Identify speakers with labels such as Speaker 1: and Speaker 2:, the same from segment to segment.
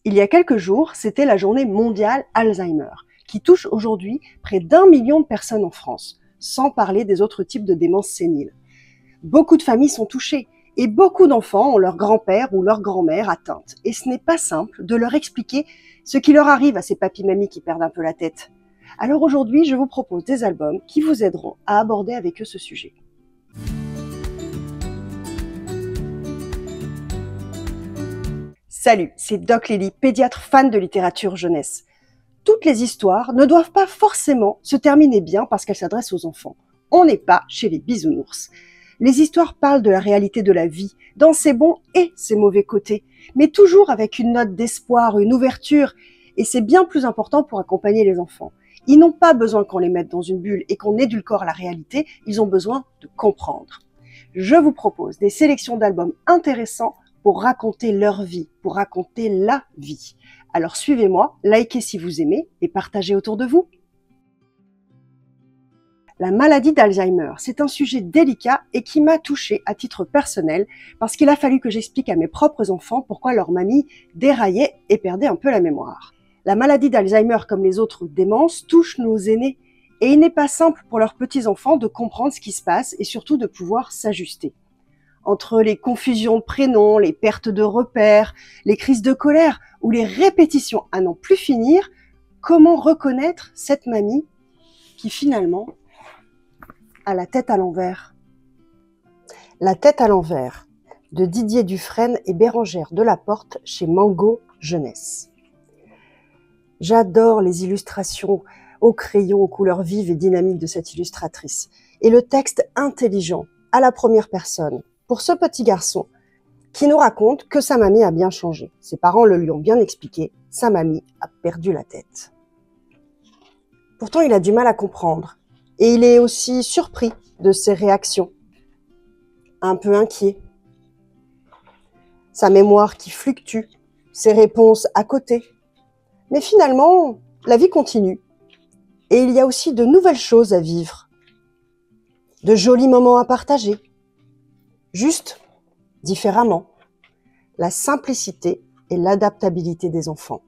Speaker 1: Il y a quelques jours, c'était la journée mondiale Alzheimer, qui touche aujourd'hui près d'1 million de personnes en France, sans parler des autres types de démence sénile. Beaucoup de familles sont touchées et beaucoup d'enfants ont leur grand-père ou leur grand-mère atteinte. Et ce n'est pas simple de leur expliquer ce qui leur arrive à ces papis-mamies qui perdent un peu la tête. Alors aujourd'hui, je vous propose des albums qui vous aideront à aborder avec eux ce sujet. Salut, c'est Doc Lily, pédiatre fan de littérature jeunesse. Toutes les histoires ne doivent pas forcément se terminer bien parce qu'elles s'adressent aux enfants. On n'est pas chez les bisounours. Les histoires parlent de la réalité de la vie, dans ses bons et ses mauvais côtés, mais toujours avec une note d'espoir, une ouverture, et c'est bien plus important pour accompagner les enfants. Ils n'ont pas besoin qu'on les mette dans une bulle et qu'on édulcore la réalité, ils ont besoin de comprendre. Je vous propose des sélections d'albums intéressants pour raconter leur vie, pour raconter la vie. Alors suivez-moi, likez si vous aimez et partagez autour de vous. La maladie d'Alzheimer, c'est un sujet délicat et qui m'a touchée à titre personnel parce qu'il a fallu que j'explique à mes propres enfants pourquoi leur mamie déraillait et perdait un peu la mémoire. La maladie d'Alzheimer, comme les autres démences, touche nos aînés et il n'est pas simple pour leurs petits-enfants de comprendre ce qui se passe et surtout de pouvoir s'ajuster. Entre les confusions de prénoms, les pertes de repères, les crises de colère ou les répétitions à n'en plus finir, comment reconnaître cette mamie qui finalement a la tête à l'envers? La tête à l'envers de Didier Dufresne et Bérangère Delaporte chez Mango Jeunesse. J'adore les illustrations au crayon aux couleurs vives et dynamiques de cette illustratrice et le texte intelligent à la première personne pour ce petit garçon qui nous raconte que sa mamie a bien changé. Ses parents le lui ont bien expliqué, sa mamie a perdu la tête. Pourtant, il a du mal à comprendre. Et il est aussi surpris de ses réactions, un peu inquiet. Sa mémoire qui fluctue, ses réponses à côté. Mais finalement, la vie continue. Et il y a aussi de nouvelles choses à vivre, de jolis moments à partager, juste différemment. La simplicité et l'adaptabilité des enfants.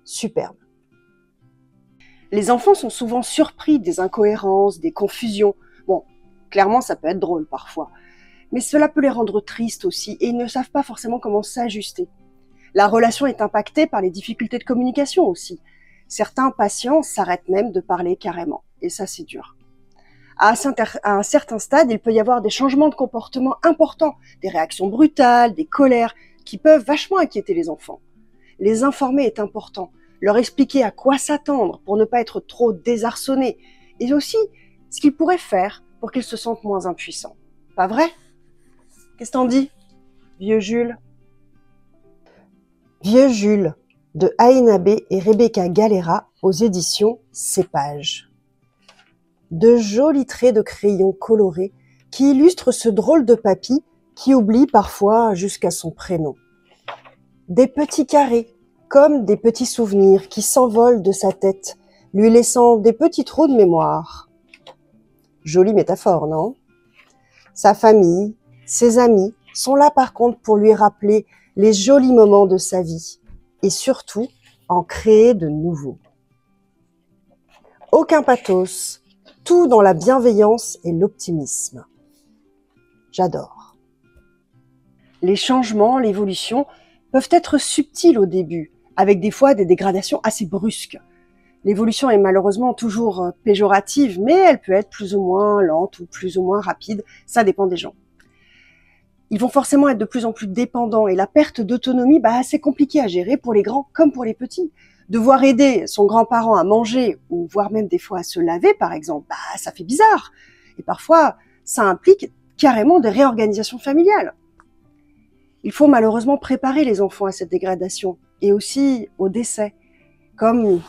Speaker 1: Superbe. Les enfants sont souvent surpris des incohérences, des confusions. Bon, clairement, ça peut être drôle parfois. Mais cela peut les rendre tristes aussi et ils ne savent pas forcément comment s'ajuster. La relation est impactée par les difficultés de communication aussi. Certains patients s'arrêtent même de parler carrément. Et ça, c'est dur. À un certain stade, il peut y avoir des changements de comportement importants, des réactions brutales, des colères, qui peuvent vachement inquiéter les enfants. Les informer est important. Leur expliquer à quoi s'attendre pour ne pas être trop désarçonnés et aussi ce qu'ils pourraient faire pour qu'ils se sentent moins impuissants. Pas vrai? Qu'est-ce que t'en dis, vieux Jules? Vieux Jules de Aïna B et Rebecca Galera aux éditions Cépage. De jolis traits de crayon colorés qui illustrent ce drôle de papy qui oublie parfois jusqu'à son prénom. Des petits carrés comme des petits souvenirs qui s'envolent de sa tête, lui laissant des petits trous de mémoire. Jolie métaphore, non? Sa famille, ses amis sont là par contre pour lui rappeler les jolis moments de sa vie et surtout en créer de nouveaux. Aucun pathos, tout dans la bienveillance et l'optimisme. J'adore. Les changements, l'évolution peuvent être subtils au début, avec des fois des dégradations assez brusques. L'évolution est malheureusement toujours péjorative, mais elle peut être plus ou moins lente ou plus ou moins rapide, ça dépend des gens. Ils vont forcément être de plus en plus dépendants et la perte d'autonomie, c'est compliqué à gérer pour les grands comme pour les petits. Devoir aider son grand-parent à manger ou voire même des fois à se laver par exemple, ça fait bizarre. Et parfois, ça implique carrément des réorganisations familiales. Il faut malheureusement préparer les enfants à cette dégradation et aussi au décès, comme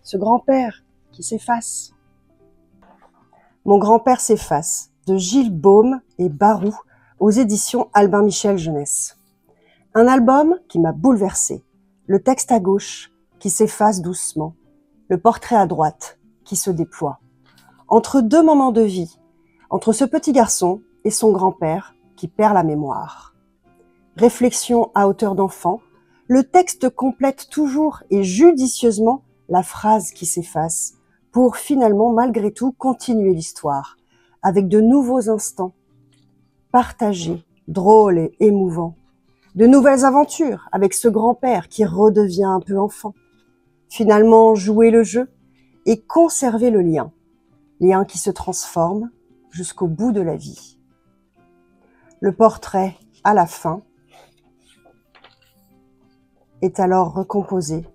Speaker 1: ce grand-père qui s'efface. Mon grand-père s'efface, de Gilles Baume et Barou, aux éditions Albin Michel Jeunesse. Un album qui m'a bouleversée, le texte à gauche qui s'efface doucement, le portrait à droite qui se déploie. Entre deux moments de vie, entre ce petit garçon et son grand-père qui perd la mémoire. Réflexion à hauteur d'enfant, le texte complète toujours et judicieusement la phrase qui s'efface pour finalement, malgré tout, continuer l'histoire avec de nouveaux instants partagés, drôles et émouvants, de nouvelles aventures avec ce grand-père qui redevient un peu enfant. Finalement, jouer le jeu et conserver le lien qui se transforme jusqu'au bout de la vie. Le portrait, à la fin, est alors recomposé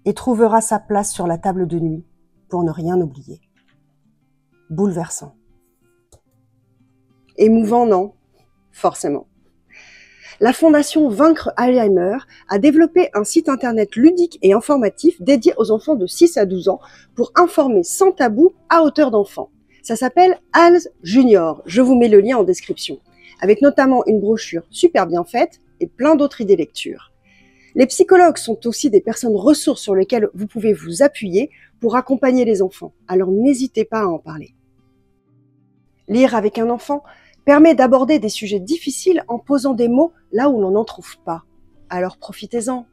Speaker 1: et trouvera sa place sur la table de nuit pour ne rien oublier. Bouleversant. Émouvant, non? Forcément. La Fondation Vaincre Alzheimer a développé un site internet ludique et informatif dédié aux enfants de 6 à 12 ans pour informer sans tabou à hauteur d'enfant. Ça s'appelle ALZ Junior. Je vous mets le lien en description, avec notamment une brochure super bien faite et plein d'autres idées lecture. Les psychologues sont aussi des personnes ressources sur lesquelles vous pouvez vous appuyer pour accompagner les enfants, alors n'hésitez pas à en parler. Lire avec un enfant permet d'aborder des sujets difficiles en posant des mots là où l'on n'en trouve pas. Alors profitez-en.